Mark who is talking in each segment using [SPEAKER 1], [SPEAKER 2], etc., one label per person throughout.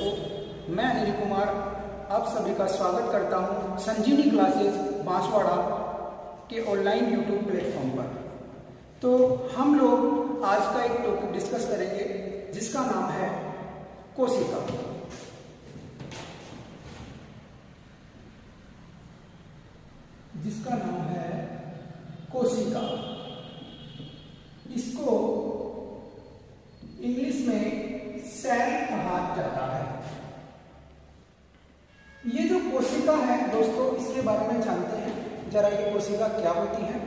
[SPEAKER 1] दोस्तों, मैं अनिल कुमार आप सभी का स्वागत करता हूं संजीवनी क्लासेस बांसवाड़ा के ऑनलाइन यूट्यूब प्लेटफॉर्म पर। तो हम लोग आज का एक टॉपिक डिस्कस करेंगे जिसका नाम है कोशिका। जिसका नाम है कोशिका। इसको इंग्लिश में सेल कहा जाता है। ये जो कोशिका है दोस्तों, इसके बारे में जानते हैं जरा। ये कोशिका क्या होती है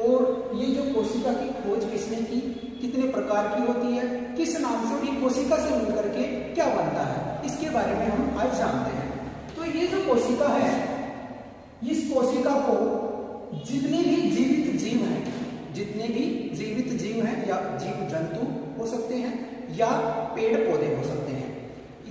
[SPEAKER 1] और ये जो कोशिका की खोज किसने की, कितने प्रकार की होती है, किस नाम से, ये कोशिका से मिलकर के क्या बनता है, इसके बारे में हम आज जानते हैं। तो ये जो कोशिका है, इस कोशिका को जितने भी जीवित जीव हैं, जितने भी जीवित जीव हैं या जीव जंतु हो सकते हैं या पेड़ पौधे हो सकते हैं,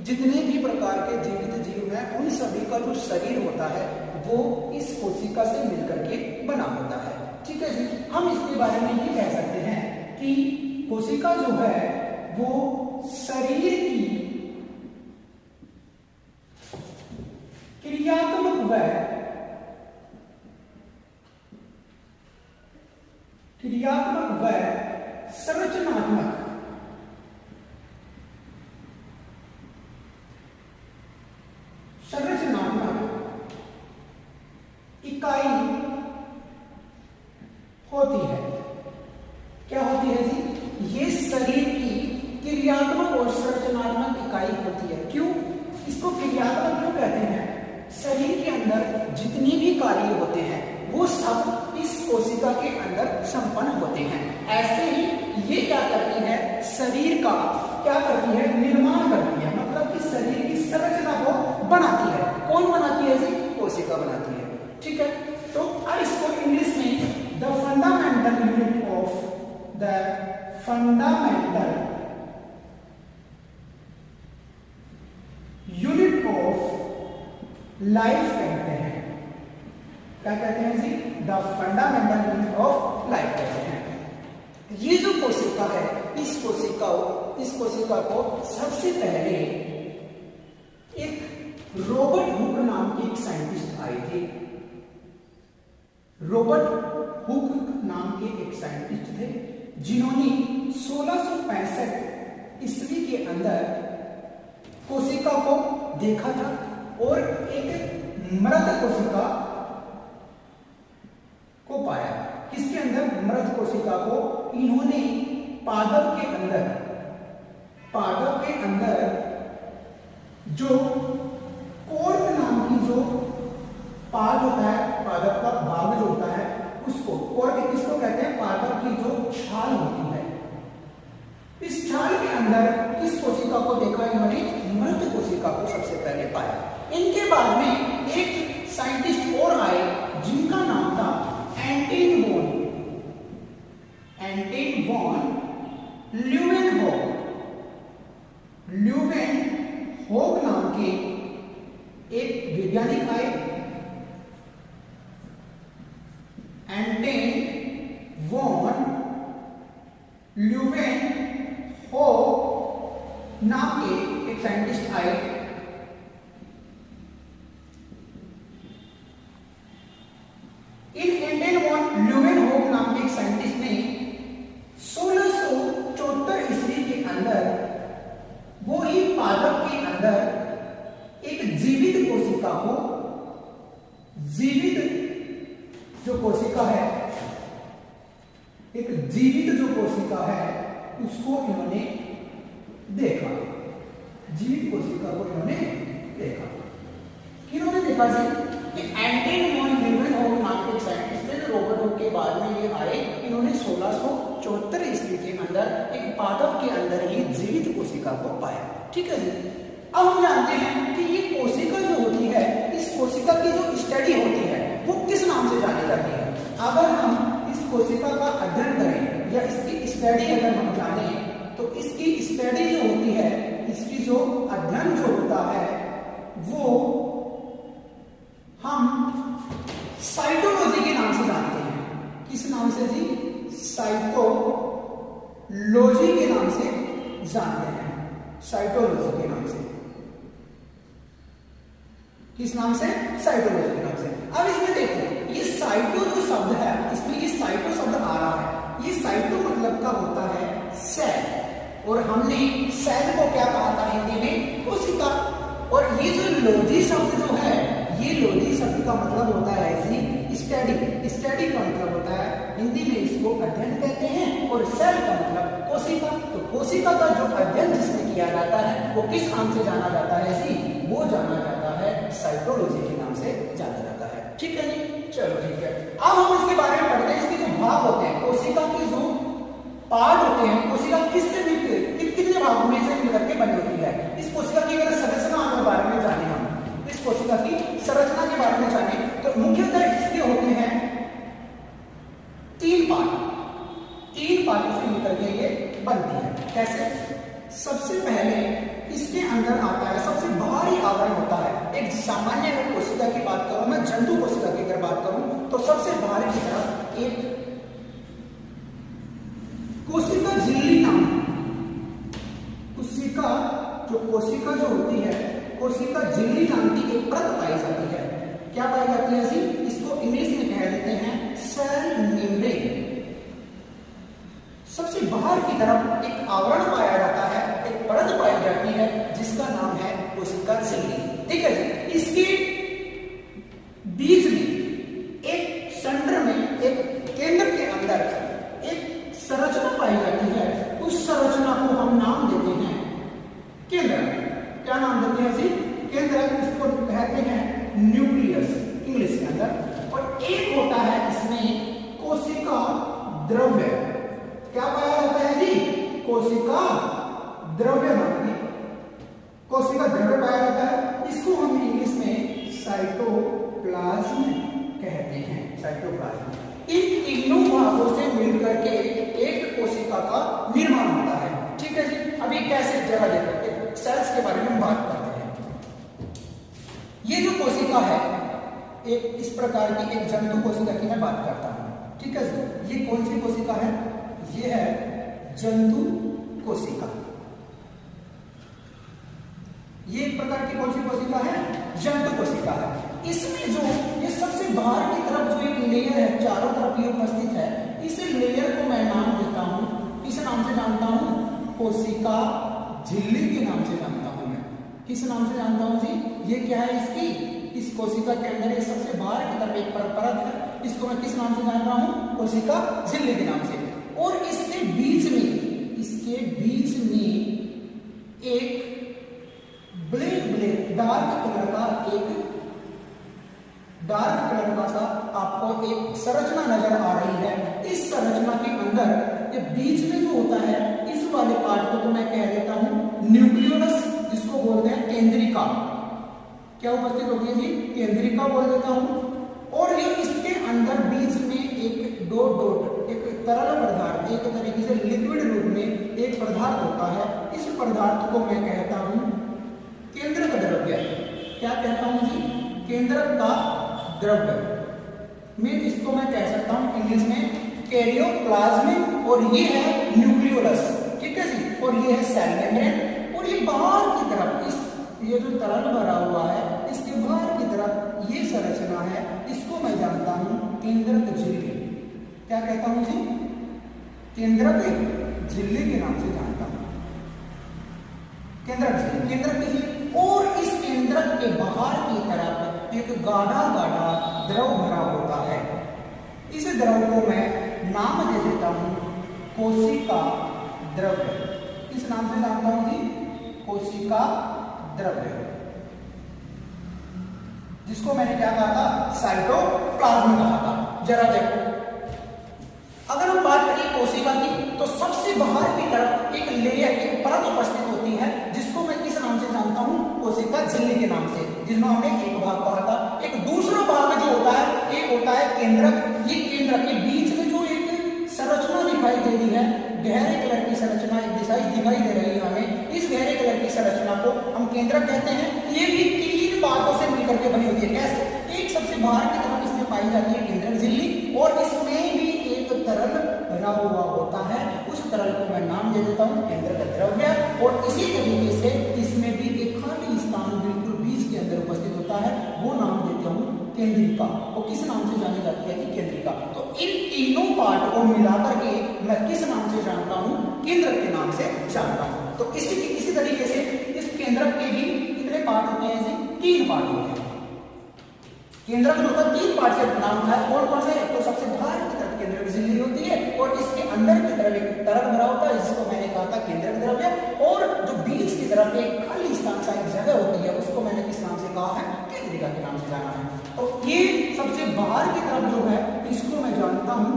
[SPEAKER 1] जितने भी प्रकार के जीवित जीव हैं उन सभी का जो शरीर होता है वो इस कोशिका से मिलकर के बना होता है। ठीक है जी। हम इसके बारे में ये कह सकते हैं कि कोशिका जो है वो शरीर की क्रियात्मक व संरचनात्मक इकाई होती है। क्या होती है जी? ये शरीर की क्रियात्मक और संरचनात्मक इकाई होती है। क्यों इसको क्रियात्मक क्यों कहते हैं? शरीर के अंदर जितनी भी कार्य होते हैं वो सब इस कोशिका के अंदर संपन्न होते हैं। ऐसे ही ये क्या करती है, शरीर का क्या करती है, निर्माण करती है, मतलब कि शरीर की संरचना को बनाती है। कौन बनाती है जी? कोशिका बनाती है। ठीक है। तो अब इसको इंग्लिश में the fundamental unit of life कहते हैं। क्या कहते हैं जी? The fundamental unit of life कहते हैं। ये जो कोशिका है, इस कोशिका को सबसे पहले एक रॉबर्ट हुक नाम के एक साइंटिस्ट आए थे। रॉबर्ट हुक नाम के एक साइंटिस्ट थे जिन्होंने 1665 ईस्वी के अंदर कोशिका को देखा था और एक मृत कोशिका को पाया। किसके अंदर? मृत कोशिका को इन्होंने पादप के अंदर जो कोर्क नाम की जो पाद होता है, पादप का भाग जो होता है उसको कोर्क किसको कहते हैं? पादप की जो छाल होती है, इस छाल के अंदर किस कोशिका को देखा इन्होंने? मृत कोशिका को सबसे पहले पाया। इनके बाद में एक साइंटिस्ट और आए जिनका नाम था एंटन वॉन ल्यूवेनहोक नाम के एक वैज्ञानिक आए। एंटन वॉन ल्यूवेनहोक नाम के एक साइंटिस्ट आए। इन एंटन वॉन ल्यूवेनहोक नाम के एक साइंटिस्ट ने 1674 ईस्वी के अंदर वो ही पादप के अंदर एक जीवित कोशिका को, जो कोशिका है, एक जीवित जो कोशिका है उसको इन्होंने देखा। जीवित कोशिका को इन्होंने देखा। किन्होंने देखा जी? एंटन वॉन ल्यूवेनहोक नाम के साइंटिस्ट थे। रॉबर्ट हुक के बाद में ये आए। इन्होंने 1674 ईस्वी के अंदर एक पादप के अंदर ही जीवित कोशिका को पाया। ठीक है जी। अब हम जानते हैं कि ये कोशिका जो होती है, इस कोशिका की जो स्टडी होती है वो किस नाम से जानी जाती है? अगर हम इस कोशिका का अध्ययन करें या इसकी स्टडी अगर हम जाने तो इसकी स्टडी जो होती है, इसकी जो अध्ययन जो होता है वो हम साइटोलॉजी के नाम से जानते हैं। किस नाम से जी? साइटोलॉजी के नाम से जानते हैं, साइटोलॉजी के नाम से। किस नाम से? साइटोलॉजी के नाम से। अब इसमें देखो ये साइटो जो शब्द है, इसमें ये साइटो शब्द आ रहा है, ये साइटो मतलब का होता है सेल, और हमने सेल को क्या कहा था हिंदी में? कोशिका। और ये जो लॉजी शब्द जो है, ये लॉजी शब्द का मतलब होता है स्टडी। स्टडी का मतलब होता है हिंदी में इसको अध्ययन कहते हैं, और सेल का मतलब कोशिका। तो कोशिका का जो अध्ययन जिसमें किया जाता है वो किस नाम से जाना जाता है जी? वो जाना जाता है साइटोलॉजी के नाम से जाना जाता है। ठीक है जी, चलो ठीक है। अब हम इसके बारे में पढ़ते हैं, इसके जो भाग होते हैं, कोशिका के जो पार्ट होते हैं, कोशिका किससे मिलकर कितने भागों में से मिलकर के बनी होती है। इस कोशिका की अगर संरचना के बारे में जाने, हम इस कोशिका की संरचना के बारे में जाने तो मुख्यतः इसके होते हैं 3 पार्ट। 3 पार्टों से मिलकर के ये बनती है। कैसे? सबसे पहले इसके अंदर आता है, सबसे बाहरी आवरण होता है। एक सामान्य कोशिका की बात करूं मैं, जंतु कोशिका की अगर बात करूं तो सबसे बाहर की तरफ एक कोशिका झिल्ली नाम, कोशिका जो होती है, कोशिका झिल्ली नाम की एक परत पाई जाती है। क्या पाई जाती है जी? इसको इंग्लिश में कह देते हैं सेल मेम्ब्रेन। सबसे बाहर की तरफ एक आवरण पाया जाता है, एक परत पाई जाती है जिसका नाम है कोशिका झिल्ली। ठीक है जी। इसके बीच में एक सेंटर में, एक केंद्र के अंदर एक संरचना पाई जाती है। उस संरचना को हम नाम देते हैं केंद्र। क्या नाम देते हैं जी? केंद्र। इसको कहते हैं न्यूक्लियस इंग्लिश के अंदर। और एक होता है इसमें कोशिका द्रव्य। क्या पाया जाता है जी? कोशिका द्रव्य नाम की कोशिका द्रव्य पाया जाता है। इसको हम इंग्लिश में साइटोप्लाज्म कहते हैं। साइटोप्लाज्म। इन तीनों भागों से मिलकर के एक कोशिका का निर्माण होता है। ठीक है जी। अभी कैसे, जरा देखो सेल्स के बारे में बात करते हैं। ये जो कोशिका है, एक इस प्रकार की एक जंतु कोशिका की मैं बात करता हूं। ठीक है जी। ये कौन सी कोशिका है? ये है जंतु कोशिका। ये एक प्रकार की कौन सी कोशिका है? जंतु कोशिका है। इसमें जो ये सबसे बाहर की तरफ जो एक लेयर है, चारों तरफ ये उपस्थित है, इस लेयर को मैं नाम देता हूं, किस नाम से जानता हूं? कोशिका झिल्ली के नाम से जानता हूं मैं। किस नाम से जानता हूं जी? ये क्या है इसकी? इस कोशिका के अंदर ये सबसे बाहर की तरफ एक परत है, इसको मैं किस नाम से जान रहा हूं? कोशिका झिल्ली के नाम से। और इसके बीच में एक ब्लैक डार्क कलर का सा आपको एक संरचना नजर आ रही है। इस संरचना के अंदर ये बीच में जो होता है, इस वाले पार्ट को तो मैं कह देता हूं न्यूक्लियोलस, जिसको बोलते हैं केंद्रिका। क्या उपस्थित होती है जी? केंद्रिका बोल देता हूं। और ये इसके अंदर बीच में एक डॉट एक तरल पदार्थ, एक तरीके से लिक्विड रूप में एक पदार्थ होता है। इस पदार्थ को मैं कहता हूं केंद्रक द्रव्य। क्या कहता हूं जी? केंद्रक का द्रव्य। इसको मैं कह सकता हूं इंग्लिश में कैरियोप्लाज्म, और ये है न्यूक्लियोलस। ठीक है जी। और ये है सेल मेम्ब्रेन। और ये बाहर की तरफ ये जो तरल भरा हुआ है, इसके बाहर की तरफ ये संरचना है, इसको मैं जानता हूं केंद्रक झिल्ली। क्या कहता हूं जी? केंद्रक झिल्ली के नाम से जानता हूं। केंद्रक झिल्ली। और इस केंद्रक के बाहर की तरफ एक गाढ़ा द्रव भरा होता है। इस द्रव को मैं नाम दे देता हूं कोशिका द्रव्य। किस नाम से जानता हूं जी? कोशिका द्रव्य, जिसको मैंने क्या कहा था? साइटोप्लाज्म कहा था। जरा देखो, अगर हम बात करें कोशिका की, तो सबसे बाहर की तरफ एक लेयर, एक परत उपस्थित होती है, जिसको मैं किस नाम से जानता हूं? कोशिका झिल्ली के नाम से, जिसमें हमने एक भाग कहा था। एक दूसरा भाग जो होता है, एक होता है केंद्रक। ये केंद्रक के बीच में जो एक संरचना दिखाई दे रही है, गहरे कलर की संरचना दिखाई दे रही है हमें, इस गहरे कलर की संरचना को हम केंद्रक कहते हैं। ये भी 3 बातों से मिलकर के बनी होती है। कैसे? एक सबसे बाहर की तरफ इसमें पाई जाती है केंद्रक झिल्ली, और इसमें भी एक तरल भरा हुआ होता है। उस तरल को मैं नाम दे देता हूं केंद्रक द्रव्य। और इसी तरीके से इसमें भी एक खाली स्थान बिल्कुल बीच के अंदर उपस्थित होता है, केंद्रिका, वो किस नाम से जानी जाती है कि केंद्रिका। तो इन तीनों पार्ट को मिलाकर के मैं किस नाम से जानता हूं, केंद्रक के नाम से जानता हूं। तो इसी तरीके से इस केंद्रक के भी कितने पार्ट होते हैं जी, 3 पार्ट होते हैं। केंद्रक जो होता है 3 पार्ट से बना होता है। कौन कौन से, तो सबसे बाहर की तरफ केंद्रक झिल्ली होती है और इसके अंदर की तरफ एक तरल भरा होता है जिसको मैंने कहा था केंद्रक द्रव्य, और जो बीच की तरफ एक खाली स्थान सा एक जगह होती है उसको मैंने किस नाम से कहा है, केंद्रिका के नाम से जाना है। तो ये सबसे बाहर की तरफ जो है इसको मैं जानता हूं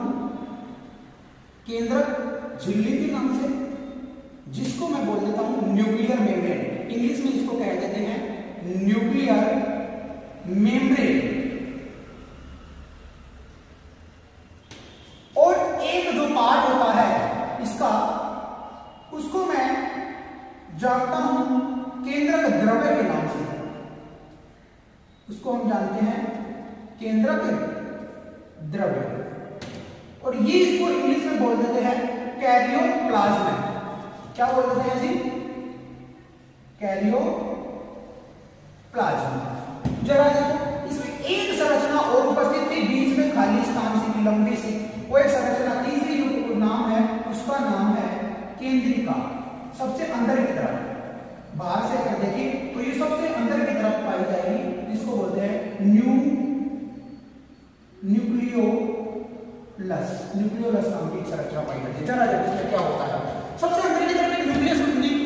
[SPEAKER 1] केंद्रक झिल्ली के नाम से, जिसको मैं बोल देता हूं न्यूक्लियर मेम्ब्रेन। इंग्लिश में इसको कह देते हैं न्यूक्लियर मेम्ब्रेन। और एक जो पार्ट होता है इसका, उसको मैं जानता हूं केंद्रक द्रव्य के नाम से, उसको हम जानते हैं केंद्रक द्रव्य। और ये इसको इंग्लिश में बोल देते हैं कैरियोप्लाज्म। क्या बोल देते हैं जी, कैरियोप्लाज्म। जरा देखो इसमें एक संरचना और उपस्थित थी बीच में खाली स्थान सी लंबी सी, वो एक संरचना, तीसरी जो नाम है उसका नाम है केंद्रिका। सबसे अंदर की तरफ, बाहर से अगर देखें तो ये सबसे अंदर की तरफ पाई जाएगी, जिसको बोलते हैं न्यूक्लियोलस नाम की संरचना पाई जाती है। जरा देखो इसमें क्या होता है। सबसे अंदर की तरफ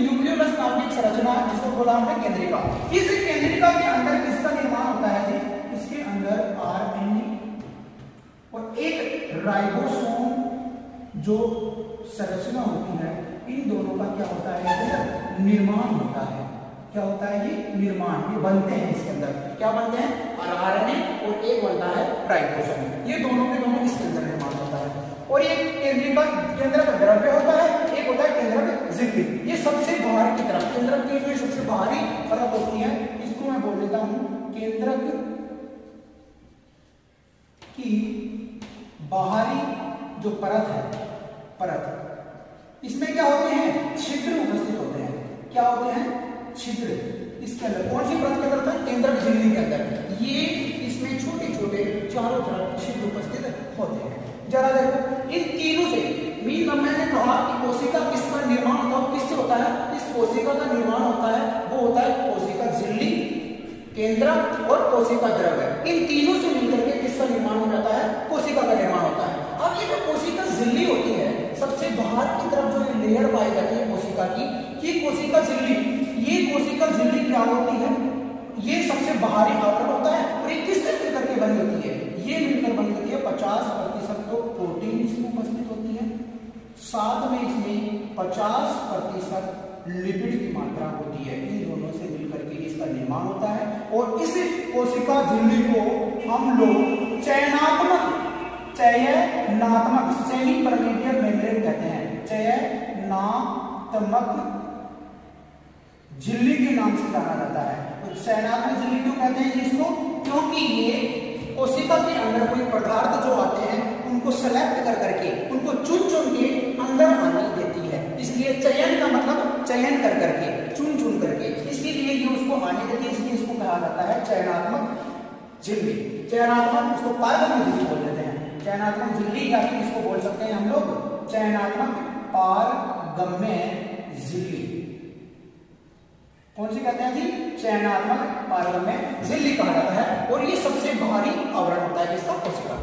[SPEAKER 1] न्यूक्लियोलस नाम की संरचना जिसको बोला हमने केंद्रिका। इस केंद्रिका के अंदर किसका निर्माण होता है जी, इसके अंदर आरएनए और एक राइबोसोम जो संरचना होती है, इन दोनों का क्या होता है, निर्माण होता है। क्या होता है ये, निर्माण, ये बनते हैं इसके अंदर। क्या बनते हैं, आरएनए और एक बनता है राइबोसोम। ये दोनों के दोनों इसके अंदर निर्माण होता है। और ये केंद्रक द्रव्य होता है, एक होता है केंद्रक झिल्ली। ये सबसे बाहर की तरफ केंद्रक की जो सबसे बाहरी परत होती है, इसको मैं बोल देता हूं केंद्रक की बाहरी जो परत है, इसमें क्या होते हैं, छिद्र उपस्थित होते हैं। क्या होते हैं, छिद्र। इसके अंदर कौन सी परत के अंदर होता है, केंद्रक झिल्ली के अंदर। ये इसमें छोटे छोटे चारों तरफ छिद्र उपस्थित होते हैं। जरा देखो इन तीनों से मैंने कहा कि कोशिका किसका निर्माण होता है, किससे होता है, इस कोशिका का निर्माण होता है, वो होता है कोशिका झिल्ली, केंद्रक और कोशिका द्रव्य। इन तीनों से मिलकर के किसका निर्माण हो जाता है, कोशिका का निर्माण होता है। अब ये जो कोशिका झिल्ली होती है, सबसे बाहर की तरफ जो लेयर पाई जाती है कोशिका की, ये कोशिका झिल्ली, ये कोशिका झिल्ली क्या होती है, ये सबसे बाहरी आवरण होता है। और ये किससे मिलकर के बनी होती है, ये मिलकर बनी होती है 50% तो प्रोटीन इसमें उपस्थित होती है, साथ में इसमें 50% लिपिड की मात्रा होती है। इन दोनों से मिलकर के इसका निर्माण होता है। और इस कोशिका झिल्ली को हम लोग चयनात्मक सेमी परमेबियल मेम्ब्रेन कहते हैं। चयनात्मक झिल्ली के नाम से जाना जाता है। तो चयनात्मक झिल्ली क्यों कहते हैं इसको, क्योंकि ये कोशिका के अंदर कोई पदार्थ जो आते हैं उनको सेलेक्ट कर करके, उनको चुन चुन के अंदर आने देती है। इसलिए चयन का मतलब चयन कर करके, चुन चुन करके, इसीलिए ये उसको आने देती है। इसलिए इसको कहा जाता है चयनात्मक झिल्ली। चयनात्मक, इसको पारगम्य झिल्ली बोल देते हैं। चयनात्मक झिल्ली या फिर इसको बोल सकते हैं हम लोग चयनात्मक पारगम्य झिल्ली। कौन सी कहते हैं जी, चयनात्मक पारगम्य झिल्ली कहा जाता है। और ये सबसे बाहरी आवरण होता है जिसका कोशिका।